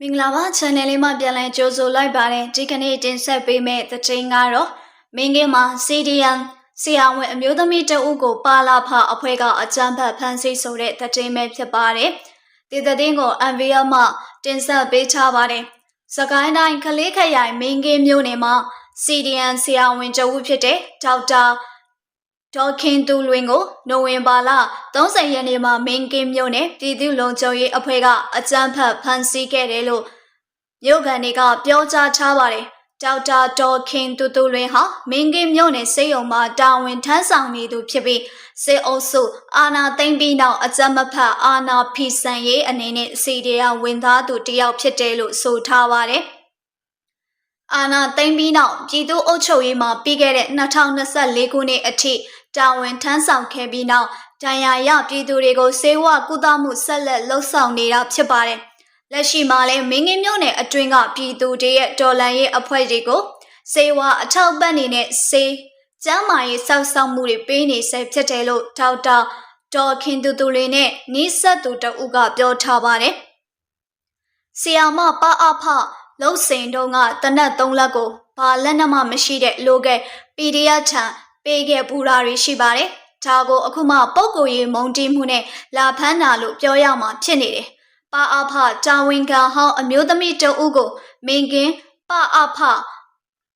မင်္ဂလာပါ channel လေးမှာပြန်လည်ကြိုဆိုလိုက်ပါတယ်ဒီကနေ့တင်ဆက်ပေးမယ့်သတင်းကတော့မင်းကင်းမှာ CDM ဆရာဝန်အမျိုးသမီးတဦးကိုပါလာဖအဖွဲ့ကအကြမ်းဖက်ဖမ်းဆီးဆိုတဲ့သတင်းပဲဖြစ်ပါတယ်ဒီသတင်းကို MVR မှာတင်ဆက်ပေးထားပါတယ်စကိုင်းတိုင်းကလေးခရိုင်မင်းကင်းမြို့နယ်မှာ CDM ဆရာဝန်တဦးဖြစ်တဲ့ဒေါက်တာဒေါ်ခင်သူလွင်ကိုနိုဝင်ဘာလ30ရက်နေ့မှာမင်းကင်းမြို့နယ်ပြည်သူ့လုံခြုံရေးအဖွဲ့ကအကြမ်းဖက်ဖမ်းဆီးခဲ့တယ်လို့မြို့ခံတွေကပြောကြားထားပါတယ်။ဒေါက်တာဒေါ်ခင်သူလွင်ဟာမင်းကင်းမြို့နယ်စေယုံမှာတာဝန်ထမ်းဆောင်နေသူဖြစ်ပြီးစေအုပ်စုအာနာသိမ့်ပြီးနောက်အကြမ်းမဖက်အာနာဖီဆန်ရေးအနေနဲ့စီဒီယာဝင်သားသူတယောက်ဖြစ်တယ်လို့ဆိုထားပါတယ်။အာနာသိမ့်ပြီးနောက်ပြည်သူ့အုပ်ချုပ်ရေးမှာပြီးခဲ့တဲ့2024ခုနှစ်အထိတာဝန်ထမ်းဆောင်ခဲ့ပြီးနောက်ဒဏ်ရာရပြည်သူတွေကိုစေဝါကုသမှုဆက်လက်လှုပ်ဆောင်နေတာဖြစ်ပါတယ်။လက်ရှိမှာလည်းမင်းကင်းမြို့နယ်အတွင်းကပြည်သူတွေရဲ့ဒေါ်လာရေးအဖွဲ့တွေကိုစေဝါအထောက်ပံ့နေတဲ့စေကျန်းမာရေးစောင့်ရှောက်မှုတွေပေးနေဆဲဖြစ်တယ်လို့ဒေါက်တာဒေါ်ခင်သူလွင်နဲ့နီးစပ်သူတဦးကပြောထားပါတယ်။ဆီယာမပအဖလုံစိန်တုံးကတနက်3လက်ကိုဘာလက်နက်မှမရှိတဲ့လိုကဲ PDF ထံပေးခဲ့ပူရာတွေရှိပါတယ်။ဒါကိုအခုမှပုတ်ကိုရီမုံတီးမှုနဲ့လာဖမ်းတာလို့ပြောရမှာဖြစ်နေတယ်။ပအဖတာဝန်ခံဟောင်းအမျိုးသမီးတဦးကိုမင်းကင်းပအဖ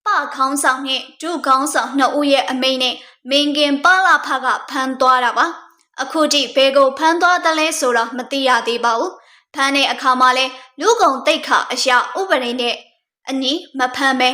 ပခေါင်းဆောင်နဲ့ဒုခေါင်းဆောင်2ဦးရဲ့အမိန့်နဲ့မင်းကင်းပလာဖကဖမ်းသွားတာပါ။အခုထိဘယ်ကိုဖမ်းသွားတယ်လဲဆိုတာမသိရသေးပါဘူး။ဖမ်းတဲ့အခါမှာလဲလူကုန်တိတ်ခအရာဥပဒေနဲ့အညီမဖမ်းပဲ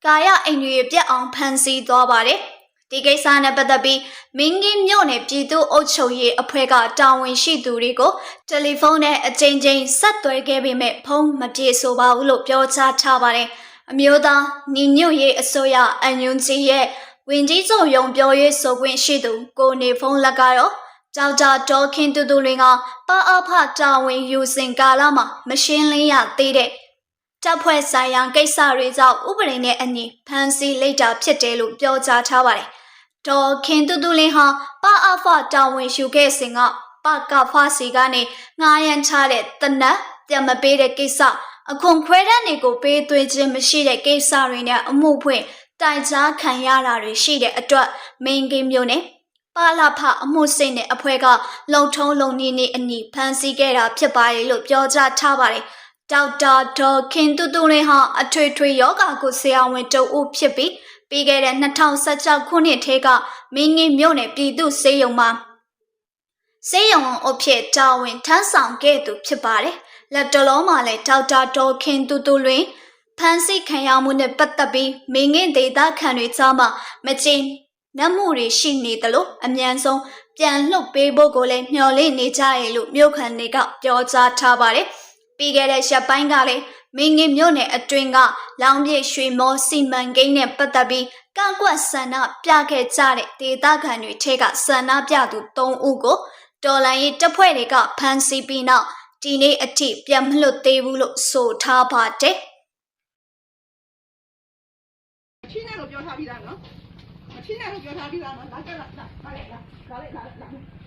ကာယအိမ်တွေပြတ်အောင်ဖမ်းဆီးသွားပါတယ်။ဒီကိစ္စနဲ့ပတ်သက်ပြီးမင်းကင်းမြို့နယ်ပြည်သူ့အုပ်ချုပ်ရေးအဖွဲ့ကတာဝန်ရှိသူတွေကိုတယ်လီဖုန်းနဲ့အချိန်ချင်းဆက်သွယ်ခဲ့ပေမဲ့ဖုန်းမပြေဆိုပါဘူးလို့ပြောကြားထားပါတယ်။အမျိုးသားညီညွတ်ရေးအစိုးရအန်ယူဂျီရဲ့ဝန်ကြီးချုပ်ရုံပြောရေးဆိုခွင့်ရှိသူကိုနေဖုန်းလက်ကတော့ဒေါက်တာဒေါ်ခင်သူလွင်ကပအဖတာဝန်ယူစဉ်ကာလမှာမရှင်းလင်းရသေးတဲ့တပ်ဖွဲ့ဆိုင်ရာကိစ္စတွေကြောင့်ဥပဒေနဲ့အညီဖမ်းဆီးလိုက်တာဖြစ်တယ်လို့ပြောကြားထားပါတယ်။ဒေါ်ခင်သူလင်းဟာပအဖတာဝန်ယူခဲ့စဉ်ကပကဖစီကနေငားရန်ချတဲ့တနက်ပြန်မပေးတဲ့ကိစ္စအခွန်ခွဲတန်းတွေကိုပေးသွင်းခြင်းမရှိတဲ့ကိစ္စတွေနဲ့အမှုဖွင့်တိုင်ကြားခံရတာတွေရှိတဲ့အတွက်မင်းကင်းမျိုးနဲ့ပါလာဖအမှုစိတ်နဲ့အဖွဲ့ကလုံထုံးလုံနည်းနဲ့အညီဖမ်းဆီးခဲ့တာဖြစ်ပါတယ်လို့ပြောကြားထားပါတယ်။ဒေါက်တာဒေါ်ခင်သူလင်းဟာအထွေထွေယောဂကိုဆရာဝန်တဦးဖြစ်ပြီးခဲ့တဲ့2016ခုနှစ်ထဲကမင်းငင်းမြို့နယ်ပြည်သူ့ဆေးရုံမှာဆေးရုံအဖြစ်တာဝန်ထမ်းဆောင်ခဲ့သူဖြစ်ပါတယ်။လက်တလုံးမှာလည်းဒေါက်တာဒေါ်ခင်သူလင်းဖမ်းဆီးခံရမှုနဲ့ပတ်သက်ပြီးမင်းငင်းဒေသခံတွေကြားမှာမကျေနပ်မှုတွေရှိနေတယ်လို့အမြန်ဆုံးပြန်လှုပ်ပေးဖို့ကိုလည်းမျှော်လင့်နေကြရလို့မြို့ခံတွေကပြောကြားထားပါတယ်။ပြီးခဲ့တဲ့ရက်ပိုင်းကလည်းမင်းငင်းမြို့နယ်အတွင်းကလောင်ပြည့်ရွှေမောစီမံကိန်းနဲ့ပတ်သက်ပြီးကန့်ကွက်ဆန္ဒပြခဲ့ကြတဲ့ဒေသခံတွေထဲကဆန္ဒပြသူ3ဦးကိုတော်လိုင်းရေးတပ်ဖွဲ့တွေကဖမ်းဆီးပြီးနောက်ဒီနေ့အထိပြန်မလွတ်သေးဘူးလို့ဆိုထားပါတယ်။ချင်းနဲ့တော့ပြောထားပြီးသားနော်။ချင်းနဲ့တော့ပြောထားပြီးသားနော်။လာကြလား။လာလိုက်လား။လာလိုက်လား။လာလိုက်။လာလိုက်။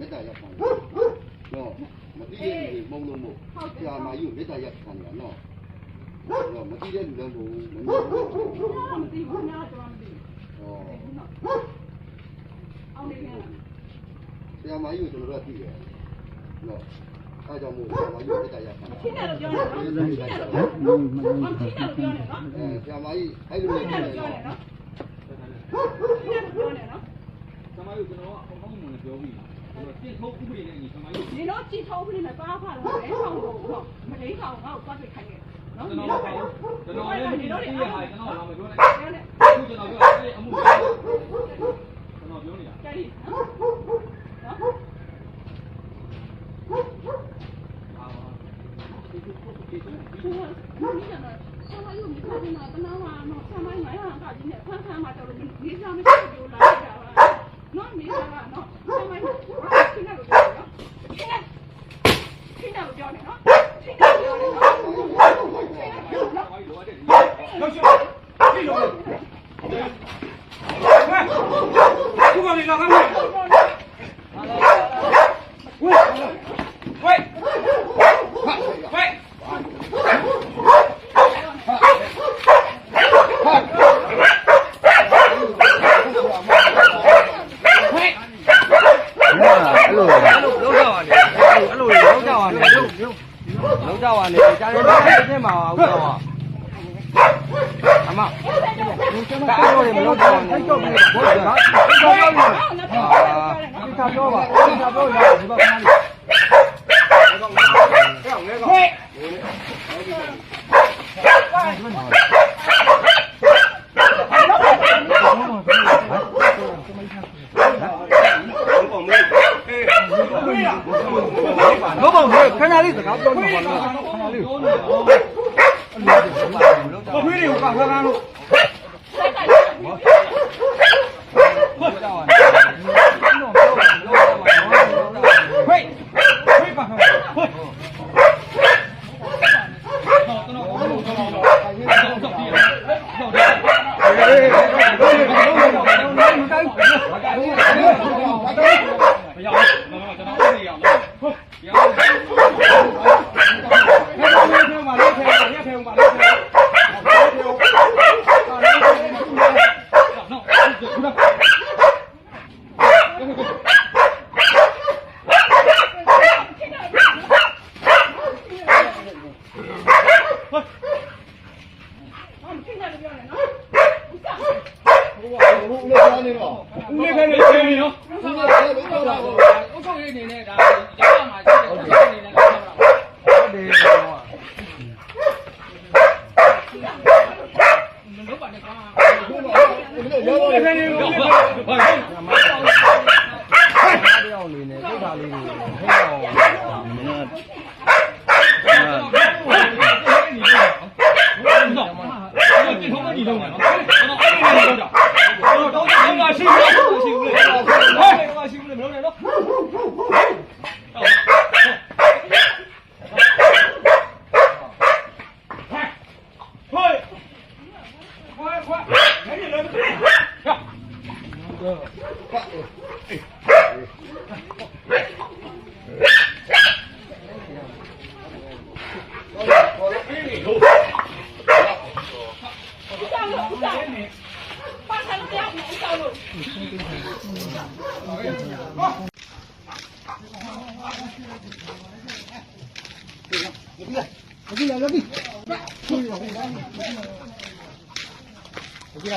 မေတ္တာရပ်ခံနော်မသိတဲ့လူမုံလို့မို့ဆရာမကြီးကိုမေတ္တာရပ်ခံတာနော်မသိတဲ့လူလည်းမဟုတ်ဘူးမသိဘူးများတော့မသိဘူးအောင်နေပြန်ဆရာမကြီးကိုကျွန်တော်တို့သိတယ်နော်အားကြောင့်မို့ဆရာမကြီးကိုမေတ္တာရပ်ခံတာချင်းနဲ့တော့ပြောနေနော်ချင်းနဲ့တော့ပြောနေနော်ဆရာမကြီးအဲ့လိုပြောနေနော်ချင်းနဲ့ပြောနေနော်ဆရာမကြီးကျွန်တော်ကအကောင်းမှန်ပြောပြီးကျင့်ထုတ်ဥပဒေနဲ့ညီဆရာမကြီးဒီတော့ကျင့်ထုတ်ဥပဒေနဲ့ပါဖားတော့လဲဆောင်တော့မလိမ့်ဆောင်ငါ့ကိုသွားပြခိုင်းတယ်နော်ကျွန်တော်လည်းဒီလိုလေးအားကျွန်တော်လာမပြောနဲ့အခုကျွန်တော်ပြောအဲ့အမှုကျွန်တော်ပြောနေတာကြည့်နော်ဆရာမယူမိသားစုမှာတနာဝါနော်ဆရာမ900ကကြီးနဲ့ဖမ်းခံမှာတော့ဒီစားမရှိဘူးလာလိုက်တာပါနော်နေစားကနော်ဆရာမချင်းနဲ့လို့ပြောနော်ချင်းနဲ့လို့ပြောနေနော်ချင်းနဲ့ပြောနေနော်ရောက်ရှိပြီလို့ခုကနေလာခဲ့မယ်ဝ ကြားတယ်အဲ့မှာဟုတ်တော့အမဒါတော့မလို့တော့ဘူးတော့ပြီဘောကဘာပြောလဲဒီသာပြောပါဒီသာပြောရဒီဘက်ခဏလေးဟဲ့ဘောဘောခဏလေးစကားပြောနေပါလားခဏလေးဘာခွေးတွေကိုကခါကားလို့ဦးလေးခဲနေချင်းနော်ဦးလေးခဲလို့ပြောတာကိုအုတ်ချုပ်ရေးအနေနဲ့ဒါရရမှာရှိတယ်အနေနဲ့ပြောတာဟုတ်တယ်လုံးပါနဲ့ကွာဦးလေးခဲနေလို့ဘာပြောင်းနေနေတိတ်တာလေးတွေဟဲ့အောင်မင်းကထုံးမညီတော့နော်ကျွန်တော်အဲ့ဒီနေတော့တော့ရှိဘူးရှိဘူးလေဟဲ့ရှိဘူးလေမလုပ်နဲ့နော်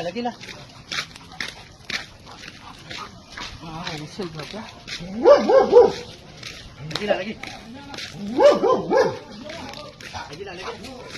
Lagi lah. Ah, besar berapa? Lagi lah lagi. Lagi lah lagi.